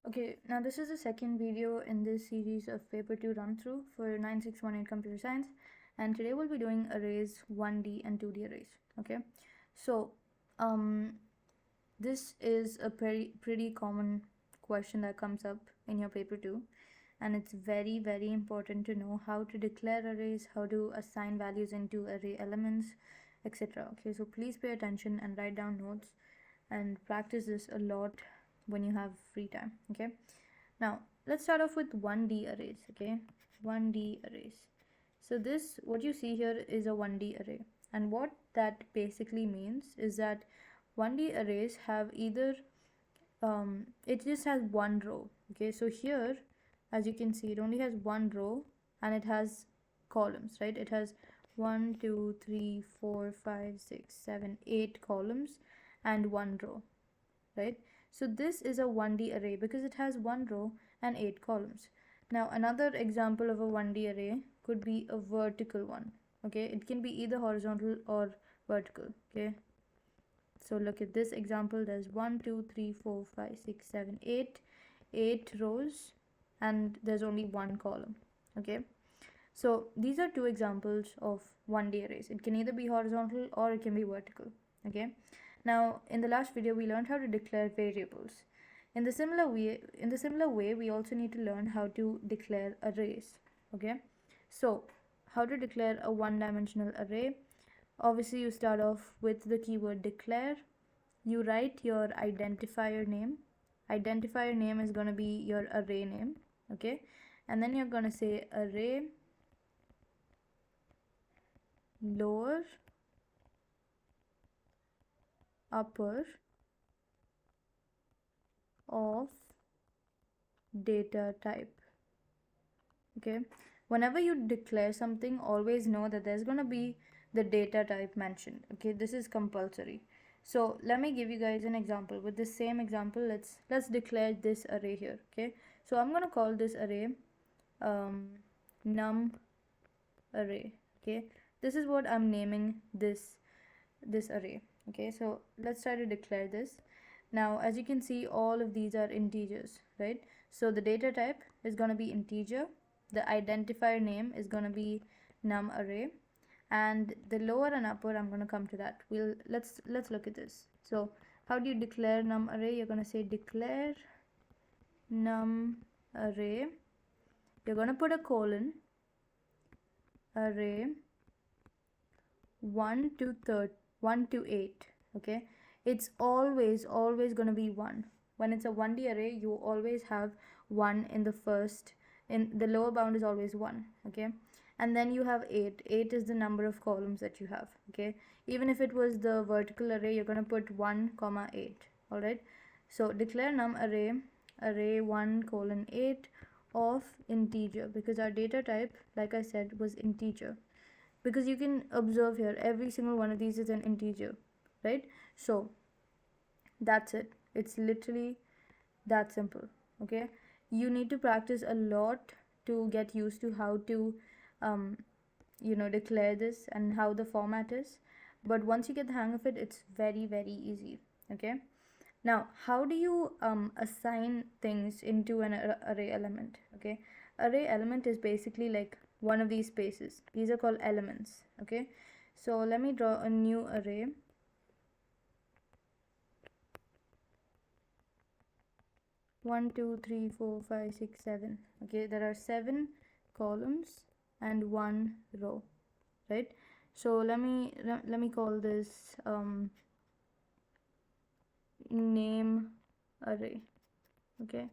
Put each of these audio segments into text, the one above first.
Okay, now this is the second video in this series of paper 2 run through for 9618 computer science, and today we'll be doing arrays 1D and 2D arrays. Okay, so this is a pretty common question that comes up in your paper 2, and it's very important to know how to declare arrays, how to assign values into array elements, etc. Okay, so please pay attention and write down notes and practice this a lot when you have free time. Okay, now let's start off with 1D arrays. Okay, 1D arrays. So this, what you see here, is a 1D array, and what that basically means is that 1D arrays have either it just has one row. Okay, so here, as you can see, it only has one row and it has columns, right? It has 1 2 3 4 5 6 7 8 columns and one row, right? So this is a 1D array because it has one row and 8 columns. Now another example of a 1D array could be a vertical one. Okay, it can be either horizontal or vertical. Okay, so look at this example. There's 1 2 3 4 5 6 7 8 rows and there's only one column. Okay, so these are two examples of 1D arrays. It can either be horizontal or it can be vertical. Okay, now in the last video we learned how to declare variables. In the similar way, we also need to learn how to declare arrays. Okay, so how to declare a one-dimensional array? Obviously, you start off with the keyword declare. You write your identifier name. Identifier name is going to be your array name. Okay, and then you're going to say array lower, upper of data type. Okay, whenever you declare something, always know that there's going to be the data type mentioned. Okay, this is compulsory. So let me give you guys an example. With the same example, let's declare this array here. Okay, so I'm going to call this array num array. Okay, this is what I'm naming this array. Okay, so let's try to declare this. Now as you can see, all of these are integers, right? So the data type is going to be integer, the identifier name is going to be num array, and the lower and upper, I'm going to come to that. Let's look at this. So how do you declare num array? You're going to say declare num array, you're going to put a colon, array 1 to 8. Okay, it's always going to be 1. When it's a 1D array, you always have 1 in the first, in the lower bound is always 1. Okay, and then you have 8 is the number of columns that you have. Okay, even if it was the vertical array, you're going to put 1 comma 8. All right, so declare num array 1 colon 8 of integer, because our data type, like I said, was integer. Because you can observe here, every single one of these is an integer, right? So that's it. It's literally that simple. Okay, you need to practice a lot to get used to how to declare this and how the format is, but once you get the hang of it, it's very easy. Okay, now how do you assign things into an array element? Okay, array element is basically like one of these spaces. These are called elements. Okay, so let me draw a new array. One, two, three, four, five, six, 7. Okay, there are 7 columns and 1 row, right? So let me call this name array. Okay,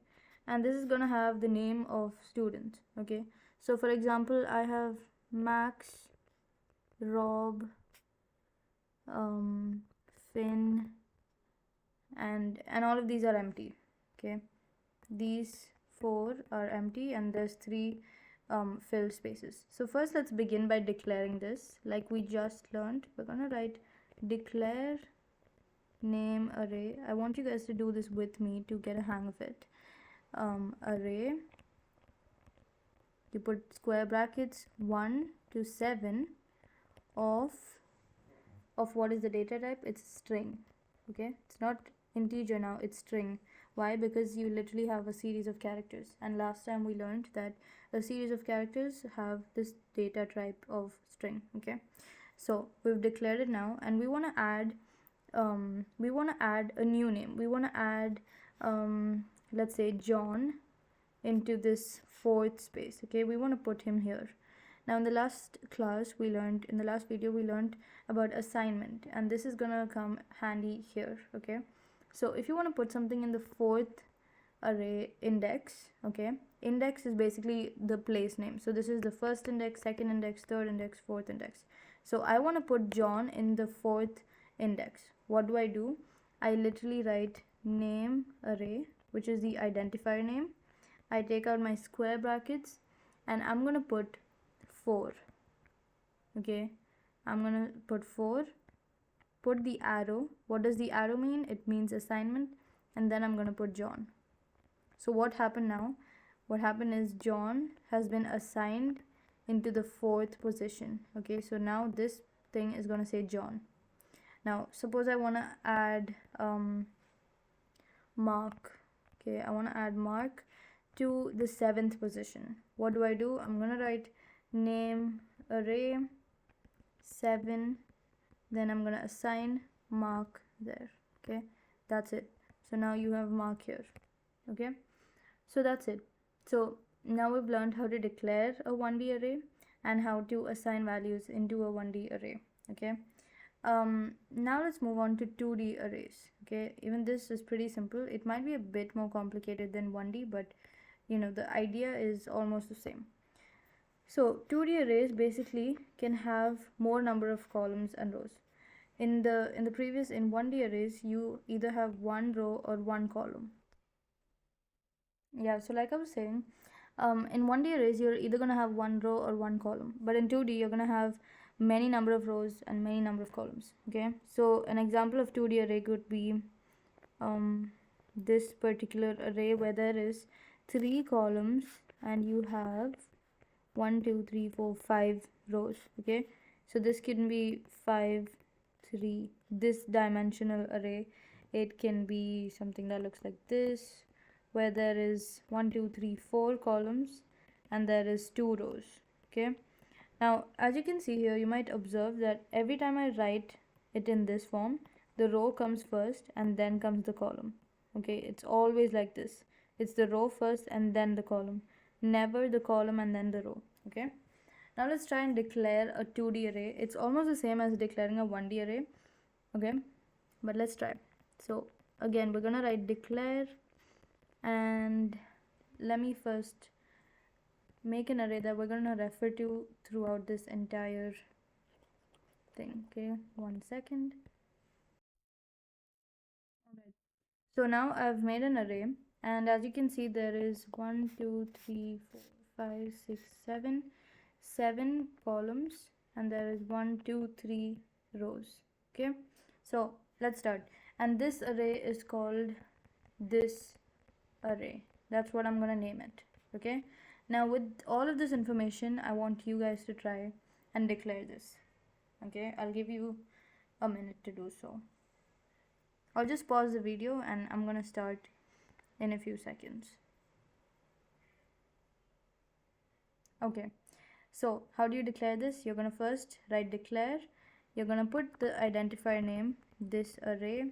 and this is gonna have the name of students. Okay, so for example, I have Max, Rob, Finn, and all of these are empty. Okay, these 4 are empty and there's 3 filled spaces. So first let's begin by declaring this. Like we just learned, we're gonna write declare name array. I want you guys to do this with me to get a hang of it. Array, you put square brackets 1 to 7 of what is the data type? It's string. Okay, it's not integer now, it's string. Why? Because you literally have a series of characters, and last time we learned that a series of characters have this data type of string. Okay, so we've declared it now, and we want to add a new name. We want to add let's say John into this fourth space. Okay, we want to put him here. Now in the last video we learned about assignment, and this is gonna come handy here. Okay, so if you want to put something in the fourth array index, okay, index is basically the place name. So this is the first index, second index, third index, fourth index. So I want to put John in the fourth index. What do? I literally write name array, which is the identifier name. I take out my square brackets, and I'm gonna put 4. Okay, I'm gonna put 4, put the arrow. What does the arrow mean? It means assignment, and then I'm gonna put John. So what happened now? What happened is John has been assigned into the fourth position. Okay, so now this thing is gonna say John. Now suppose I want to add Mark. Okay, I want to add Mark to the 7th position. What do? I'm gonna write name array 7, then I'm gonna assign Mark there. Okay, that's it. So now you have Mark here. Okay, so that's it. So now we've learned how to declare a 1D array and how to assign values into a 1D array. Okay, now let's move on to 2D arrays. Okay, even this is pretty simple. It might be a bit more complicated than 1D, but you know, the idea is almost the same. So 2D arrays basically can have more number of columns and rows. In 1D arrays, you either have one row or one column. Yeah, so like I was saying, in 1D arrays, you're either gonna have one row or one column, but in 2D, you're gonna have many number of rows and many number of columns. Okay, so an example of 2D array could be this particular array where there is 3 columns and you have 1 2 3 4 5 rows. Okay, so this can be 5 3. This dimensional array, it can be something that looks like this, where there is 1 2 3 4 columns and there is 2 rows. Okay, now as you can see here, you might observe that every time I write it in this form, the row comes first and then comes the column. Okay, it's always like this. It's the row first and then the column, never the column and then the row. Okay, now let's try and declare a 2D array. It's almost the same as declaring a 1D array. Okay, but let's try. So again, we're gonna write declare, and let me first make an array that we're gonna refer to throughout this entire thing. Okay, 1 second. Alright, so now I've made an array, and as you can see, there is 1 2 3 4 5 6 7 columns, and there is 1 2 3 rows. Okay, so let's start. And this array is called this array. That's what I'm gonna name it. Okay, now with all of this information, I want you guys to try and declare this. Okay, I'll give you a minute to do so. I'll just pause the video and I'm gonna start in a few seconds. Okay, so how do you declare this? You're gonna first write declare. You're gonna put the identifier name this array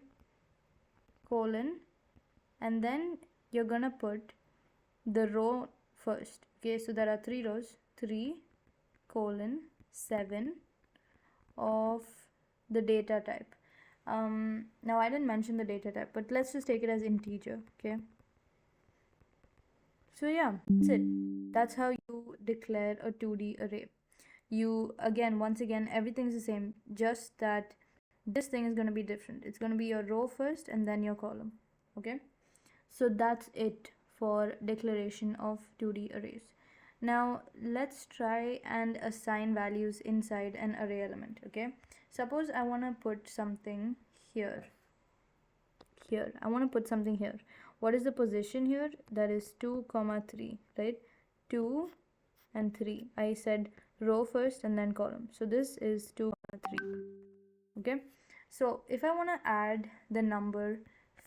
colon, and then you're gonna put the row first. Okay, so there are 3 rows, 3 colon 7 of the data type. Now I didn't mention the data type, but let's just take it as integer. Okay, so yeah, that's it. That's how you declare a 2D array. You once again, everything's the same, just that this thing is going to be different. It's going to be your row first and then your column. Okay, so that's it for declaration of 2D arrays. Now let's try and assign values inside an array element. Okay, suppose I want to put something here. I want to put something here. What is the position here? That is 2 comma 3, right? 2 and 3. I said row first and then column, so this is 2 comma 3. Okay, so if I want to add the number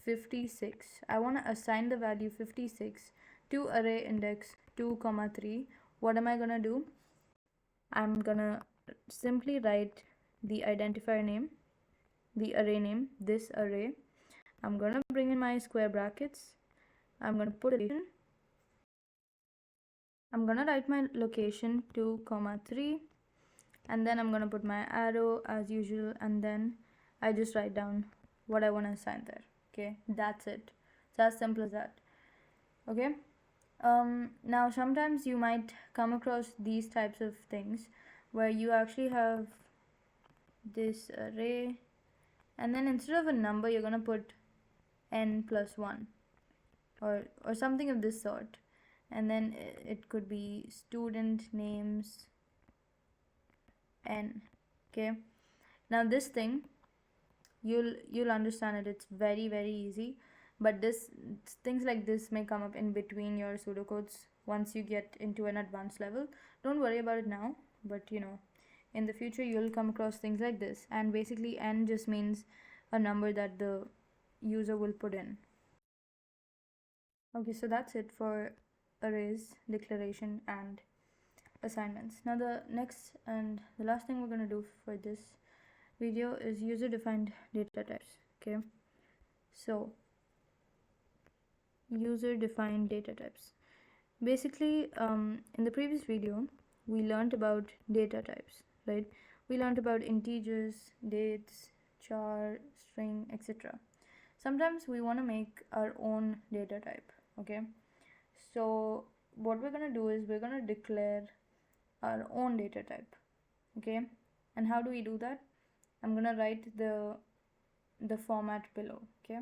56. I want to assign the value 56 to array index 2 comma 3. What am I going to do? I'm going to simply write the identifier name, the array name, this array. I'm going to bring in my square brackets. I'm going to put it in. I'm going to write my location 2 comma 3, and then I'm going to put my arrow as usual, and then I just write down what I want to assign there. Okay, that's it. It's as simple as that. Okay, now sometimes you might come across these types of things where you actually have this array, and then instead of a number you're going to put n plus 1 or something of this sort, and then it could be student names n. Okay, now this thing, you'll understand it. It's very easy, but things like this may come up in between your pseudocodes once you get into an advanced level. Don't worry about it now, but in the future you'll come across things like this, and basically n just means a number that the user will put in. Okay, so that's it for arrays, declaration, and assignments. Now the next and the last thing we're going to do for this video is user defined data types. Okay, so user defined data types. Basically, in the previous video we learned about data types, right? We learned about integers, dates, char, string, etc. Sometimes we want to make our own data type. Okay, so what we're going to do is we're going to declare our own data type. Okay, and how do we do that? I'm going to write the format below. Okay,